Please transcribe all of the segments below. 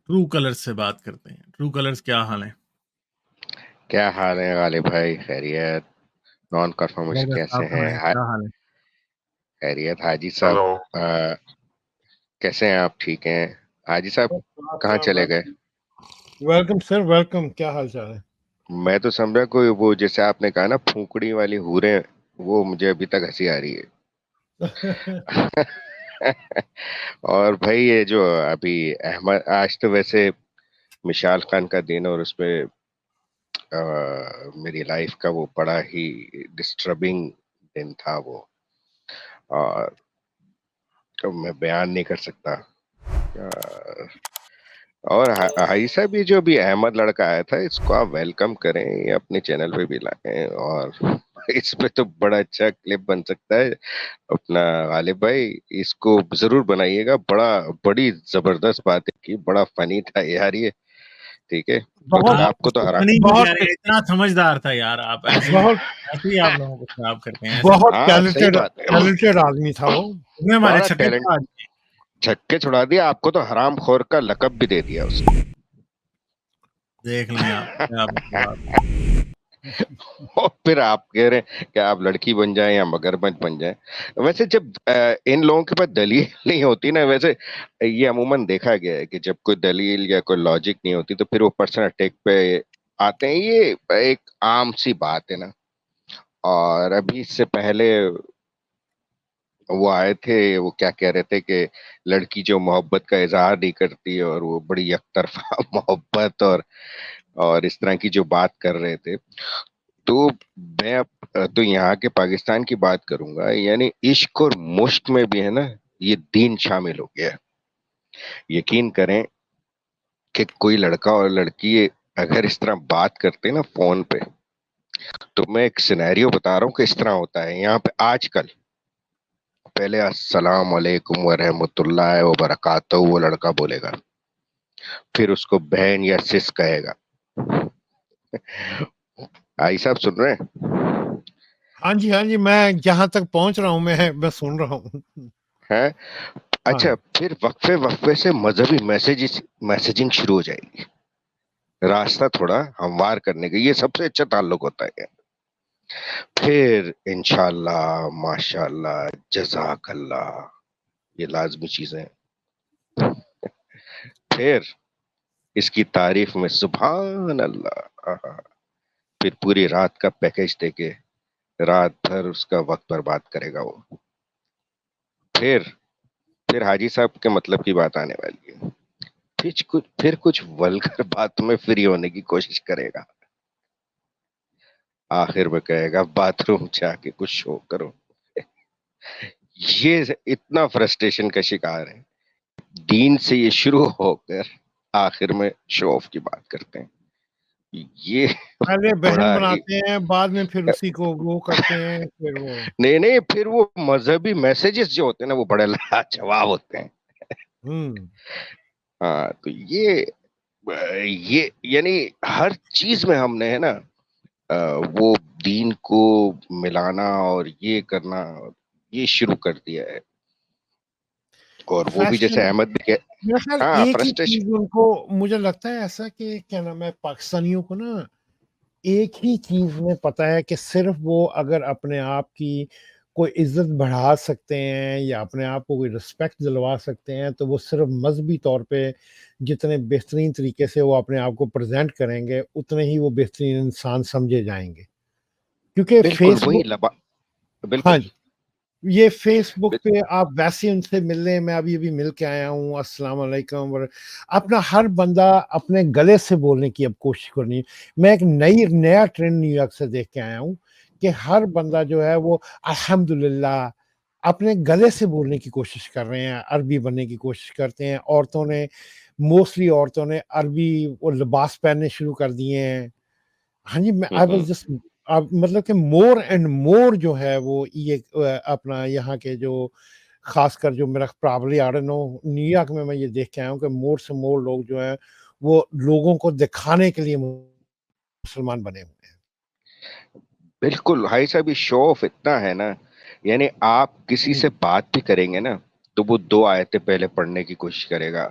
True colours سے بات کرتے ہیں. ٹرو کلرز کیا حال ہے؟ کیا حال ہے غالب بھائی؟ خیریت؟ نان کنفرمیشن زبردست. کیسے آپ ہیں؟ سنائیں کیا حال ہے؟ خیریت. حاجی صاحب ہلو. کیسے ہیں آپ؟ ٹھیک ہیں؟ حاجی صاحب کہاں چلے گئے؟ Welcome sir, welcome. کیا حال چال ہے؟ میں تو سمجھا کوئی وہ جیسے آپ نے کہا نا پھونکڑی والی حوریں، وہ مجھے ابھی تک ہنسی آ رہی ہے. اور بھائی یہ جو ابھی احمد، آج تو ویسے مشال خان کا دن، اور اس پہ میری لائف کا وہ بڑا ہی ڈسٹربنگ دن تھا وہ، اور میں بیان نہیں کر سکتا. اور حاجی صاحب یہ جو بھی احمد لڑکا آیا تھا، اس کو آپ ویلکم کریں، یہ اپنے چینل پہ بھی لائیں، اور اس پہ تو بڑا اچھا کلپ بن سکتا ہے اپنا. غالب بھائی اس کو ضرور بنائیے گا، بڑی زبردست بات ہے کی، بڑا فنی تھا یار یہ. ٹھیک ہے، کیونکہ آپ آپ کو اس تو کو ہرا فنی نہیں کہہ بہت رہے، اتنا سمجھدار تھا یار. آپ ایسے بہت ایسے ہی آپ لوگوں کو خراب کرتے ہیں. ایسے بہت ہاں صحیح ٹیلنٹڈ بات ہے، ٹیلنٹڈ آدمی تھا وہ. تم نے ہمارے بڑا چھکے ٹیلنٹ. چھڑا دیے. چھکے چھڑا دیا، آپ کو تو حرام خور کا لقب بھی دے دیا اس نے. دیکھ لیں آپ کیا بات. اور پھر آپ کہہ رہے ہیں کہ آپ لڑکی بن جائیں یا مگرمچھ بن جائیں. ویسے جب ان لوگوں کے پاس دلیل نہیں ہوتی نا، ویسے یہ عموماً دیکھا گیا ہے کہ جب کوئی دلیل یا کوئی لاجک نہیں ہوتی تو پھر وہ پرسنل اٹیک پہ آتے ہیں. یہ ایک عام سی بات ہے نا. اور ابھی اس سے پہلے وہ آئے تھے، وہ کیا کہہ رہے تھے کہ لڑکی جو محبت کا اظہار نہیں کرتی، اور وہ بڑی یک طرفہ محبت اور اس طرح کی جو بات کر رہے تھے. تو میں تو یہاں کے پاکستان کی بات کروں گا، یعنی عشق اور مشق میں بھی ہے نا یہ دین شامل ہو گیا. یقین کریں کہ کوئی لڑکا اور لڑکی اگر اس طرح بات کرتے نا فون پہ، تو میں ایک سینیریو بتا رہا ہوں کہ اس طرح ہوتا ہے یہاں پہ آج کل. پہلے السلام علیکم ورحمۃ اللہ وبرکاتہ وہ لڑکا بولے گا، پھر اس کو بہن یا سس کہے گا. آئی صاحب سن رہے ہیں؟ ہاں جی، ہاں جی، میں جہاں تک پہنچ رہا ہوں میں سن رہا ہوں. ہیں؟ ہاں، اچھا، پھر وقفے سے مذہبی میسجنگ شروع ہو جائے گی، راستہ تھوڑا ہموار کرنے کا. یہ سب سے اچھا تعلق ہوتا ہے. پھر انشاءاللہ ماشاءاللہ جزاک اللہ، یہ لازمی چیزیں ہیں. پھر اس کی تعریف میں سبحان اللہ. آہا. پھر پوری رات کا پیکج دے کے رات بھر اس کا وقت برباد کرے گا وہ. پھر حاجی صاحب کے مطلب کی بات آنے والی ہے. پھر کچھ ولگر باتوں میں فری ہونے کی کوشش کرے گا. آخر میں کہے گا باتھ روم جا کے کچھ شو کرو. یہ اتنا فرسٹریشن کا شکار ہے. دین سے یہ شروع ہو کر آخر میں شو آف کی بات کرتے ہیں. یہ پہلے بہن بڑا ہی بناتے ہیں، بعد میں پھر اسی کو وہ کرتے ہیں، پھر وہ نہیں پھر وہ مذہبی میسیجز جو ہوتے ہیں نا وہ بڑے لاجواب ہوتے ہیں. ہاں تو یہ یعنی ہر چیز میں ہم نے ہے نا وہ دین کو ملانا اور یہ کرنا، یہ شروع کر دیا ہے. اور وہ بھی جیسے فیشن. احمد بھی میرا خیال ہاں ایک ہی فرسٹریشن. چیز ان کو، مجھے لگتا ہے ایسا کہ کیا نام ہے، پاکستانیوں کو نا ایک ہی چیز میں پتا ہے کہ صرف وہ اگر اپنے آپ کی کوئی عزت بڑھا سکتے ہیں یا اپنے آپ کو کوئی رسپیکٹ دلوا سکتے ہیں تو وہ صرف مذہبی طور پہ جتنے بہترین طریقے سے وہ اپنے آپ کو پریزنٹ کریں گے اتنے ہی وہ بہترین انسان سمجھے جائیں گے. کیونکہ بالکل فیس وہی بک، بالکل ہاں جی، یہ فیس بک پہ آپ ویسے ان سے ملنے، میں ابھی مل کے آیا ہوں، السلام علیکم، اپنا ہر بندہ اپنے گلے سے بولنے کی اب کوشش کرنی. میں ایک نیا ٹرینڈ نیو یارک سے دیکھ کے آیا ہوں کہ ہر بندہ جو ہے وہ الحمدللہ اپنے گلے سے بولنے کی کوشش کر رہے ہیں، عربی بننے کی کوشش کرتے ہیں. موسٹلی عورتوں نے عربی وہ لباس پہننے شروع کر دیے ہیں. ہاں جی، میں آئی واز جسٹ، مطلب کہ مور اینڈ مور جو ہے وہ یہ اپنا یہاں کے جو خاص کر جو میرا پرابلی آ رہا نو نیو یارک میں یہ دیکھ کے آیا ہوں کہ مور سے مور لوگ جو ہیں وہ لوگوں کو دکھانے کے لیے مسلمان بنے ہوئے ہیں. بالکل بھائی صاحب، یہ شو آف اتنا ہے نا، یعنی آپ کسی سے بات بھی کریں گے نا تو وہ 2 آیتیں پہلے پڑھنے کی کوشش کرے گا،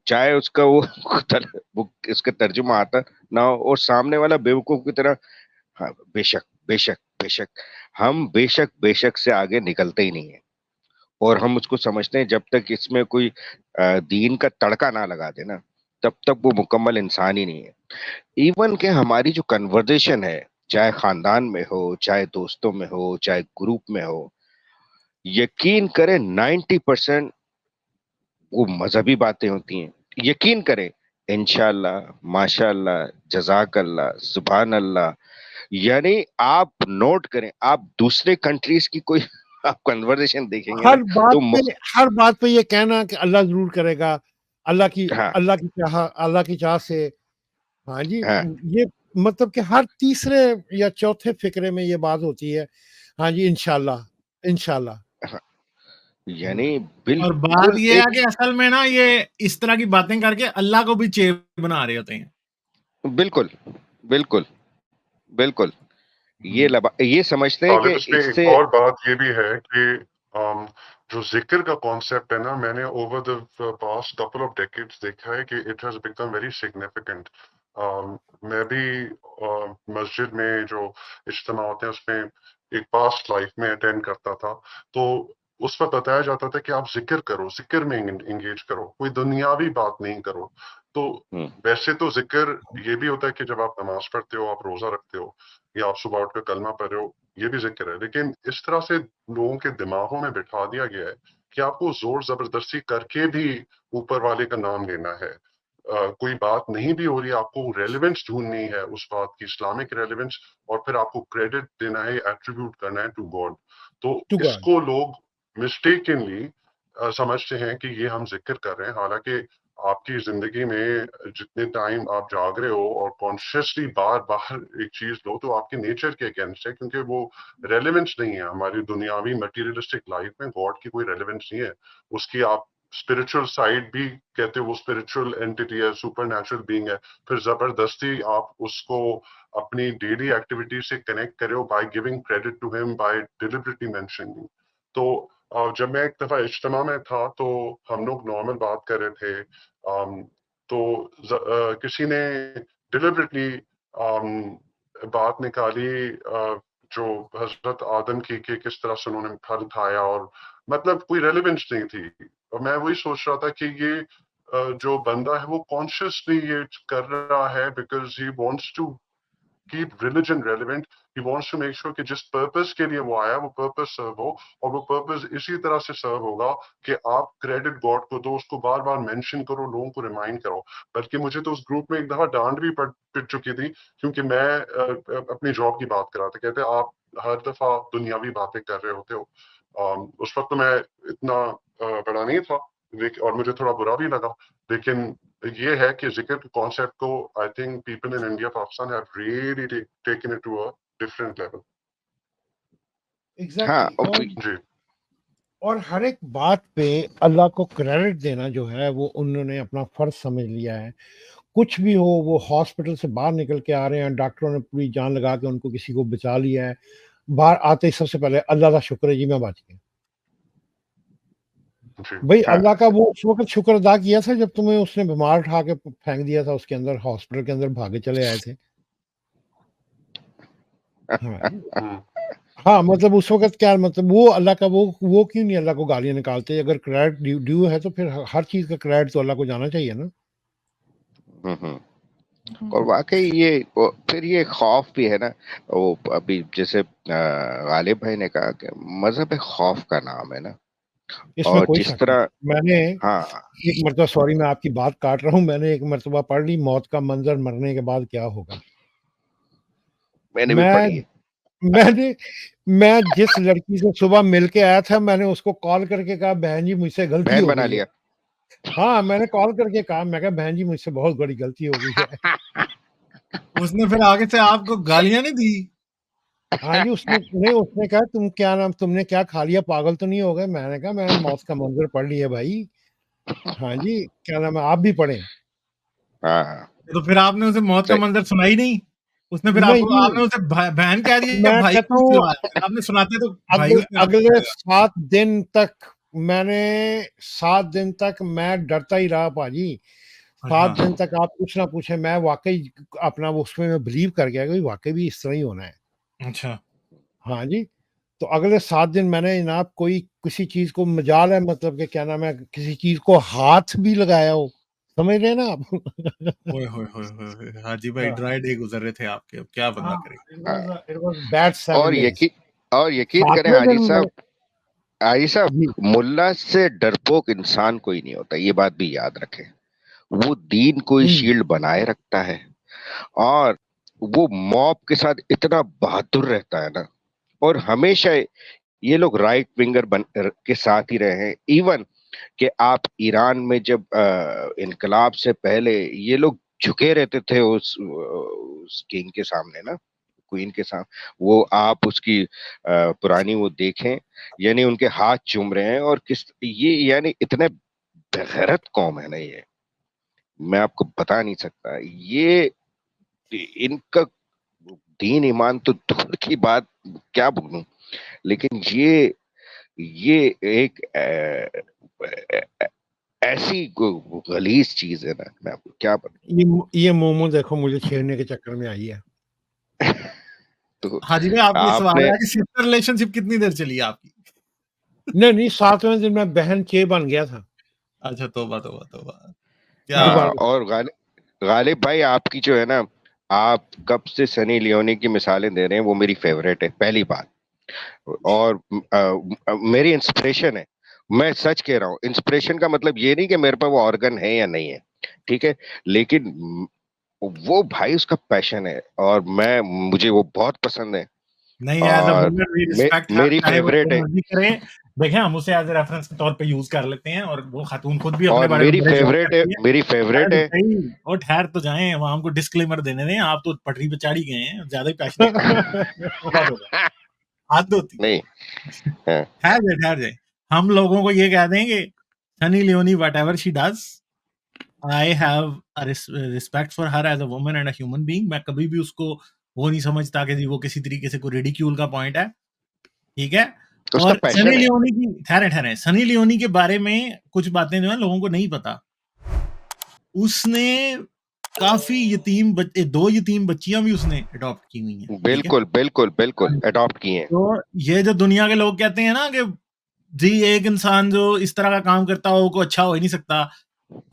چاہے اس کا وہ اس کا ترجمہ آتا نہ ہو اور سامنے والا بیوقوف کی طرح ہاں بے شک بے شک بے شک، ہم بے شک سے آگے نکلتے ہی نہیں ہیں، اور ہم اس کو سمجھتے ہیں جب تک اس میں کوئی دین کا تڑکا نہ لگا دے نا تب تک وہ مکمل انسان ہی نہیں ہے. ایون کہ ہماری جو کنورزیشن ہے، چاہے خاندان میں ہو، چاہے دوستوں میں ہو، چاہے گروپ میں ہو، یقین کریں 90% وہ مذہبی باتیں ہوتی ہیں. یقین کریں انشاءاللہ ماشاءاللہ جزاک اللہ سبحان اللہ، یعنی آپ نوٹ کریں، آپ دوسرے کنٹریز کی کوئی آپ کنورزیشن دیکھیں گے نا تو ہر بات پہ یہ کہنا کہ اللہ ضرور کرے گا، ہاں اللہ کی چاہ سے. ہاں جی، ہاں یہ مطلب کہ ہر تیسرے یا چوتھے فکرے میں یہ بات ہوتی ہے. ہاں جی انشاءاللہ. یعنی اور بالکل بات یہ ایک ہے کہ اصل میں نا یہ اس طرح کی باتیں کر کے اللہ کو بھی چیپ بنا رہے ہوتے ہیں. بالکل بالکل بالکل یہ سمجھتے ہیں غالب کہ اس میں اس ایک سے اور بات یہ بھی ہے کہ جو ذکر کا کانسیپٹ ہے نا، میں نے over the past couple of decades دیکھا ہے کہ it has become very significant. میں بھی مسجد میں جو اجتماع ہوتے ہیں اس میں ایک پاسٹ لائف میں اٹینڈ کرتا تھا، تو اس وقت بتایا جاتا تھا کہ آپ ذکر کرو، ذکر میں انگیج کرو، کوئی دنیاوی بات نہیں کرو. تو ویسے تو ذکر یہ بھی ہوتا ہے کہ جب آپ نماز پڑھتے ہو، آپ روزہ رکھتے ہو، یا آپ صبح اٹھ کر کلمہ پڑھ رہے ہو، یہ بھی ذکر ہے. لیکن اس طرح سے لوگوں کے دماغوں میں بٹھا دیا گیا ہے کہ آپ کو زور زبردستی کر کے بھی اوپر والے کا نام لینا ہے. کوئی بات نہیں بھی ہو رہی، آپ کو ریلیونس ڈھونڈنی ہے اس بات کی، اسلامک ریلیونس، اور پھر آپ کو کریڈٹ دینا ہے، ایٹریبیوٹ کرنا ہے ٹو گاڈ. تو اس کو لوگ مسٹیکنلی سمجھتے ہیں کہ یہ ہم ذکر کر رہے ہیں، حالانکہ آپ کی زندگی میں جتنے ٹائم آپ جاگ رہے ہو اور کانشیسلی بار بار ایک چیز لو تو آپ کے نیچر کے اگینسٹ ہے، کیونکہ وہ ریلیونس نہیں ہے. ہماری دنیاوی مٹیریلسٹک لائف میں گاڈ کی کوئی ریلیونس نہیں ہے. اس کی آپ اسپرچل سائڈ بھی کہتے وہ اسپرچل اینٹی ہے، سپر نیچرل بینگ ہے، پھر زبردستی آپ اس کو اپنی ڈیلی ایکٹیویٹی سے کنیکٹ کرے ہو بائی گیونگ کریڈٹ ٹو ہم، بائی ڈیلیبریٹلی مینشننگ. تو جب میں ایک دفعہ اجتماع میں تھا تو ہم لوگ نارمل بات کر رہے تھے، تو کسی نے ڈیلیبریٹلی بات نکالی جو حضرت آدم کی کہ کس طرح سے انہوں نے پھل کھایا، اور مطلب کوئی ریلیونس نہیں تھی. اور میں وہی سوچ رہا تھا کہ یہ جو بندہ ہے وہ کانشیسلی یہ کر رہا ہے because he wants to keep religion relevant. He wants to make sure کہ جس پرپز کے لیے وہ آیا وہ پرپز سرو ہو، اور وہ پرپز اسی طرح سے سرو ہوگا کہ آپ کریڈٹ گاڈ کو دو، اس کو بار بار مینشن کرو، لوگوں کو ریمائنڈ کرو. بلکہ مجھے تو اس گروپ میں ایک دفعہ ڈانٹ بھی پڑ چکی تھی، کیونکہ میں اپنی جاب کی بات کر رہا تھا. کہتے آپ ہر دفعہ دنیاوی باتیں کر رہے ہوتے ہو. اس وقت تو میں اتنا بڑا نہیں تھا اور مجھے تھوڑا برا بھی لگا، لیکن یہ ہے کہ ذکر کے کانسیپٹ کو I think people in India Pakistan have really taken it to a different level. Exactly. اور ہر ایک بات پہ اللہ کو کریڈٹ دینا جو ہے وہ انہوں نے اپنا فرض سمجھ لیا ہے. کچھ بھی ہو، وہ ہاسپٹل سے باہر نکل کے آ رہے ہیں، ڈاکٹروں نے پوری جان لگا کے ان کو کسی کو بچا لیا ہے، باہر آتے ہی سب سے پہلے اللہ کا شکر ہے جی میں بچ گیا. بھائی اللہ کا وہ اس وقت شکر ادا کیا تھا جب تمہیں اس نے بیمار اٹھا کے پھینک دیا تھا اس کے اندر، ہاسپٹل کے اندر بھاگے چلے آئے تھے. ہاں مطلب اس وقت کیا مطلب وہ اللہ کا وہ کیوں نہیں اللہ کو گالیاں نکالتے؟ اگر کریڈٹ ڈیو ہے تو پھر ہر چیز کا کریڈٹ تو اللہ کو جانا چاہیے نا. اور واقعی یہ پھر یہ خوف بھی ہے نا. وہ ابھی جیسے غالب بھائی نے کہا کہ مذہب خوف کا نام ہے نا. اس میں اور کوئی جس شک طرح نہیں. میں نے ایک مرتبہ، سوری میں آپ کی بات کاٹ رہا ہوں، میں نے ایک مرتبہ پڑھ لی موت کا منظر مرنے کے بعد کیا ہوگا. میں نے بھی پڑھی ہے. میں جس لڑکی سے صبح مل کے آیا تھا میں نے اس کو کال کر کے کہا بہن جی مجھ سے غلطی بہن ہو بنا گئی ہے. لیا. ہاں میں نے کال کر کے کہا، میں کہا بہن جی مجھ سے بہت بڑی غلطی ہو گئی ہے. اس نے پھر آگے سے آپ کو گالیاں نہیں دی؟ ہاں جی، اس نے کہا تم کیا نام، تم نے کیا کھا لیا، پاگل تو نہیں ہو گئے؟ میں نے کہا میں نے موت کا منظر پڑھ لیا بھائی. ہاں جی کیا نام ہے، آپ بھی پڑھیں. تو پھر آپ نے اسے موت کا منظر سنائی نہیں؟ اس نے پھر آپ نے اسے بہن کہہ دیا یا میں بھائی کہتا ہوں آپ نے سناتے تو بھائی اگلے 7 دن تک میں نے 7 دن تک میں ڈرتا ہی رہا باجی، 7 دن تک آپ کچھ نہ پوچھیں، میں واقعی اپنا وہ اس میں بلیو کر گیا کہ واقعی بھی اس طرح ہی ہونا ہے۔ اچھا ہاں جی، تو اگلے 7 دن میں نے جناب کوئی کسی چیز کو مجال ہے، مطلب کہ کیا نام ہے، کسی چیز کو ہاتھ بھی لگایا ہو، سمجھ رہے ہیں نا آپ؟ ہوئے ہوئے ہوئے ہوئے حاجی بھائی ڈرائی ڈے گزر رہے تھے آپ کے، اب کیا بندہ کرے گا؟ It was bad 7 days۔ اور یقین کریں 7ویں حاجی دن صاحب جی ملا سے ڈرپوک انسان کوئی نہیں ہوتا، یہ بات بھی یاد رکھیں۔ وہ دین کو شیلڈ بنائے رکھتا ہے، اور وہ موب کے ساتھ اتنا بہادر رہتا ہے نا، اور ہمیشہ یہ لوگ رائٹ ونگر کے ساتھ ہی رہے ہیں۔ ایون کہ آپ ایران میں جب انقلاب سے پہلے یہ لوگ جھکے رہتے تھے اس کنگ کے سامنے نا، کوئین کے سامنے، وہ آپ اس کی پرانی وہ دیکھیں، یعنی ان کے ہاتھ چوم رہے ہیں، اور کس یہ یعنی اتنے بغیرت قوم ہے نا، یہ میں آپ کو بتا نہیں سکتا۔ یہ ان کا دین ایمان تو دور کی بات کیا بولوں، لیکن یہ ایک ایسی غلیظ چیز ہے نا، میں آپ کو کیا بتاؤں۔ یہ مومو دیکھو مجھے چھیڑنے کے چکر میں آئی ہے۔ تو حاجی بھائی آپ کو آپ سوال نے ہے کہ سسٹر ریلیشن شپ کتنی دیر چلی آپ کی؟ نہیں 7ویں دن میں بہن چے بن گیا تھا اچھا توبہ توبہ توبہ، کیا دوبارہ۔ اور غالب بھائی آپ کی جو ہے نا، آپ کب سے سنی لیونی کی مثالیں دے رہے ہیں، وہ میری فیوریٹ ہے پہلی بات، اور میری انسپریشن ہے۔ میں سچ کہہ رہا ہوں، انسپریشن کا مطلب یہ نہیں کہ میرے پاس وہ آرگن ہے یا نہیں ہے، ٹھیک ہے، لیکن وہ بھائی اس کا پیشن ہے، اور مجھے وہ بہت پسند ہے، نہیں ایز اے اور وومن وی ریسپیکٹ ہر، میری چاہے وہ فیوریٹ جو ہے، مرضی کرے۔ دیکھیں ہم اسے ایز اے ریفرنس کے طور پہ یوز کر لیتے ہیں، اور وہ خاتون خود بھی اپنے اور بارے میں میری بڑے جوک فیوریٹ ہے، کرتی ہے۔ میری فیوریٹ ہے۔ اور ٹھہر تو جائیں، وہاں ہم کو ڈسکلیمر دینے دیں، آپ تو پٹری پہ چاڑی گئے ہیں، زیادہ ہی پیشنیٹ حد ہوتی نہیں ٹھہر جائے۔ ہم لوگوں کو یہ کہہ دیں کہ Sunny Leone whatever she does, I have a respect for her as a woman and a human being۔ میں کبھی بھی اس کو وہ نہیں سمجھتا کہ وہ کسی طریقے سے کوئی ریڈیکیول کا پوائنٹ ہے، ٹھیک ہے۔ اس اور کا پیشن سنی ہے۔ لیونی کی ٹھہرے سنی لیونی کے بارے میں کچھ باتیں جو ہیں لوگوں کو نہیں پتا۔ اس نے کافی یتیم 2 یتیم بچیاں بھی اس نے اڈاپٹ کی ہوئی ہیں، بالکل بالکل بالکل اڈاپٹ کیے ہیں۔ تو یہ جو دنیا کے لوگ کہتے ہیں نا کہ جی ایک انسان جو اس طرح کا کام کرتا ہو کو اچھا ہو ہی نہیں سکتا،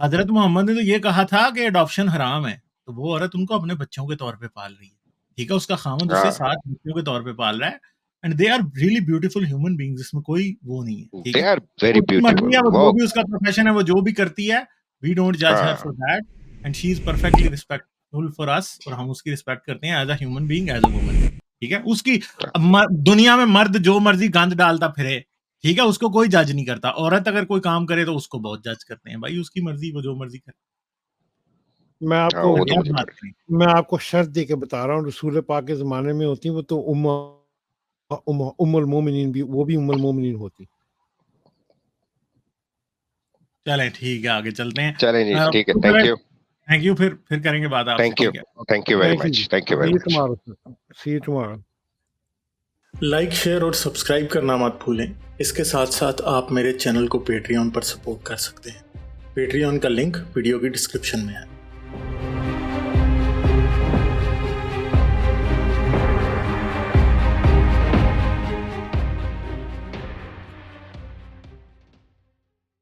حضرت محمد نے تو یہ کہا تھا کہ اڈاپشن حرام ہے، تو وہ عورت ان کو اپنے بچوں کے طور پہ پال رہی ہے، ٹھیک ہے، اس کا خاوند اسے 7 بچوں کے طور پہ پال رہا ہے، and they are really beautiful human beings, اس میں کوئی وہ نہیں ہے، ٹھیک دے ہے، آر ویری اس کی بیوٹیفل۔ مرضی ہے، وہ وہ جو بھی اس کا پروفیشن ہے، وہ جو بھی کرتی ہے، وی ڈونٹ جج her for that, and she is perfectly respectful for اس، اور ہم اس کی ریسپیکٹ کرتے ہیں as a human being, as a woman, ٹھیک ہے۔ اس کی دنیا میں مرد جو مرضی گند ڈالتا پھرے، ٹھیک ہے، اس کو کوئی جج نہیں کرتا، عورت اگر کوئی کام کرے تو اس کو بہت جج کرتے ہیں، بھائی اس کی مرضی، وہ جو مرضی کرے۔ میں آپ کو وہ تو مجھے پتا ہے۔ میں آپ کو شرط دے کے بتا رہا ہوں، رسول پاک کے زمانے میں ہوتی وہ تو ام المومنین بھی، وہ بھی ام المومنین ہوتی۔ چلیں ٹھیک ہے، آگے چلتے ہیں۔ چلیں جی ٹھیک ہے، تھینک یو، تھینک یو، پھر کریں گے بات آپ سے، تھینک یو، ٹھیک ہے۔ Thank you very much, thank you very much. See you tomorrow. Like, share اور سبسکرائب کرنا مت بھولیں۔ اس کے ساتھ ساتھ آپ میرے چینل کو پیٹریون پر سپورٹ کر سکتے ہیں۔ پیٹریون کا لنک ویڈیو کی ڈسکرپشن میں ہے۔